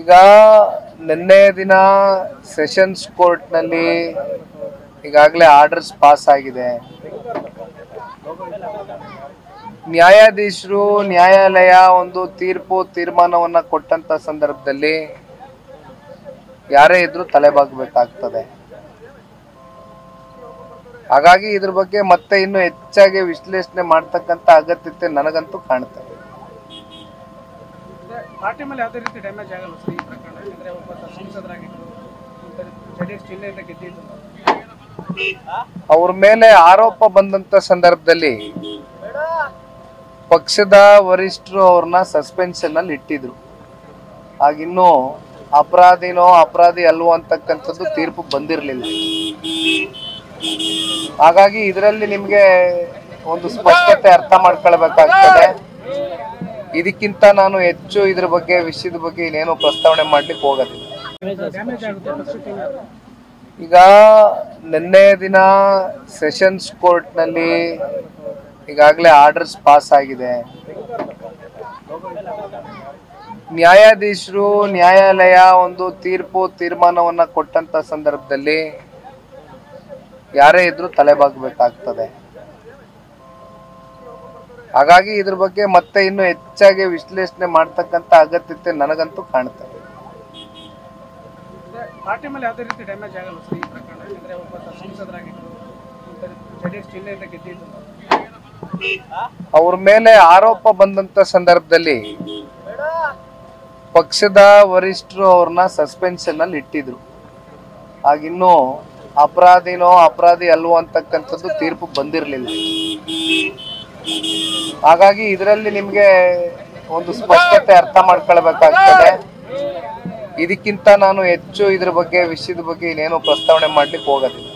ಈಗ ನಿನ್ನೆ ದಿನ ಸೆಷನ್ಸ್ ಕೋರ್ಟ್ ನಲ್ಲಿ ಈಗಾಗಲೇ ಆರ್ಡರ್ಸ್ ಪಾಸ್ ಆಗಿದೆ. ನ್ಯಾಯಾಧೀಶರು ನ್ಯಾಯಾಲಯ ಒಂದು ತೀರ್ಮಾನವನ್ನ ಕೊಟ್ಟಂತ ಸಂದರ್ಭದಲ್ಲಿ ಯಾರೇ ಇದ್ರೂ ತಲೆಬಾಗಬೇಕಾಗ್ತದೆ. ಹಾಗಾಗಿ ಇದ್ರ ಬಗ್ಗೆ ಮತ್ತೆ ಇನ್ನು ಹೆಚ್ಚಾಗಿ ವಿಶ್ಲೇಷಣೆ ಮಾಡ್ತಕ್ಕಂತ ಅಗತ್ಯತೆ ನನಗಂತೂ ಕಾಣುತ್ತೆ. ಪಾರ್ಟಿ ಮೇಲೆ ಯಾವುದೇ ರೀತಿ ಡ್ಯಾಮೇಜ್ ಆಗಲ್ಲ ಸರ್ ಈ ಪ್ರಕರಣ? ಯಾಕಂದ್ರೆ ಒಬ್ಬ ಸಂಸದರಾಗಿದ್ರು, ಜೆಡಿಎಸ್ ಜಿಲ್ಲೆಯಿಂದ ಗೆದ್ದಿದ್ದು, ಅವ್ರ ಮೇಲೆ ಆರೋಪ ಬಂದಂತ ಸಂದರ್ಭದಲ್ಲಿ ಪಕ್ಷದ ವರಿಷ್ಠರು ಅವ್ರನ್ನ ಸಸ್ಪೆನ್ಷನ್ ಅಲ್ಲಿ ಇಟ್ಟಿದ್ರು. ಆಗಿನ್ನೂ ಅಪರಾಧಿನೋ ಅಪರಾಧಿ ಅಲ್ವೋ ಅಂತಕ್ಕಂಥದ್ದು ತೀರ್ಪು ಬಂದಿರಲಿಲ್ಲ. ಹಾಗಾಗಿ ಇದರಲ್ಲಿ ನಿಮ್ಗೆ ಒಂದು ಸ್ಪಷ್ಟತೆ ಅರ್ಥ ಮಾಡ್ಕೊಳ್ಬೇಕಾಗ್ತದೆ. ಇದಕ್ಕಿಂತ ನಾನು ಹೆಚ್ಚು ಇದ್ರ ಬಗ್ಗೆ ವಿಷಯದ ಬಗ್ಗೆ ಇನ್ನೇನು ಪ್ರಸ್ತಾವನೆ ಮಾಡ್ಲಿಕ್ಕೆ ಹೋಗೋದಿಲ್ಲ. ಈಗ ನಿನ್ನೆ ದಿನ ಸೆಷನ್ಸ್ ಕೋರ್ಟ್ ನಲ್ಲಿ ಈಗಾಗಲೇ ಆರ್ಡರ್ಸ್ ಪಾಸ್ ಆಗಿದೆ. ನ್ಯಾಯಾಧೀಶರು ನ್ಯಾಯಾಲಯ ಒಂದು ತೀರ್ಮಾನವನ್ನ ಕೊಟ್ಟಂತ ಸಂದರ್ಭದಲ್ಲಿ ಯಾರೇ ಇದ್ರೂ ತಲೆಬಾಗಬೇಕಾಗ್ತದೆ. ಹಾಗಾಗಿ ಇದ್ರ ಬಗ್ಗೆ ಮತ್ತೆ ಇನ್ನು ಹೆಚ್ಚಾಗಿ ವಿಶ್ಲೇಷಣೆ ಮಾಡ್ತಕ್ಕಂತ ಅಗತ್ಯತೆ ನನಗಂತೂ ಕಾಣುತ್ತೆ. ಪಾರ್ಟಿ ಮೇಲೆ ಯಾವುದೇ ರೀತಿ ಡ್ಯಾಮೇಜ್ ಆಗಲ್ಲ ಸರ್ ಈ ಪ್ರಕರಣ? ಯಾಕಂದ್ರೆ ಒಬ್ಬ ಸಂಸದರಾಗಿದ್ರು, ಜೆಡಿಎಸ್ ಜಿಲ್ಲೆಯಿಂದ ಗೆದ್ದಿದ್ದು, ಅವ್ರ ಮೇಲೆ ಆರೋಪ ಬಂದಂತ ಸಂದರ್ಭದಲ್ಲಿ ಪಕ್ಷದ ವರಿಷ್ಠರು ಅವ್ರನ್ನ ಸಸ್ಪೆನ್ಷನ್ ಅಲ್ಲಿ ಇಟ್ಟಿದ್ರು. ಆಗಿನ್ನೂ ಅಪರಾಧಿನೋ ಅಪರಾಧಿ ಅಲ್ವೋ ಅಂತಕ್ಕಂಥದ್ದು ತೀರ್ಪು ಬಂದಿರಲಿಲ್ಲ. ಹಾಗಾಗಿ ಇದರಲ್ಲಿ ನಿಮ್ಗೆ ಒಂದು ಸ್ಪಷ್ಟತೆ ಅರ್ಥ ಮಾಡ್ಕೊಳ್ಬೇಕಾಗ್ತದೆ. ಇದಕ್ಕಿಂತ ನಾನು ಹೆಚ್ಚು ಇದ್ರ ಬಗ್ಗೆ ವಿಷಯದ ಬಗ್ಗೆ ಇನ್ನೇನು ಪ್ರಸ್ತಾವನೆ ಮಾಡ್ಲಿಕ್ಕೆ ಹೋಗೋದಿಲ್ಲ.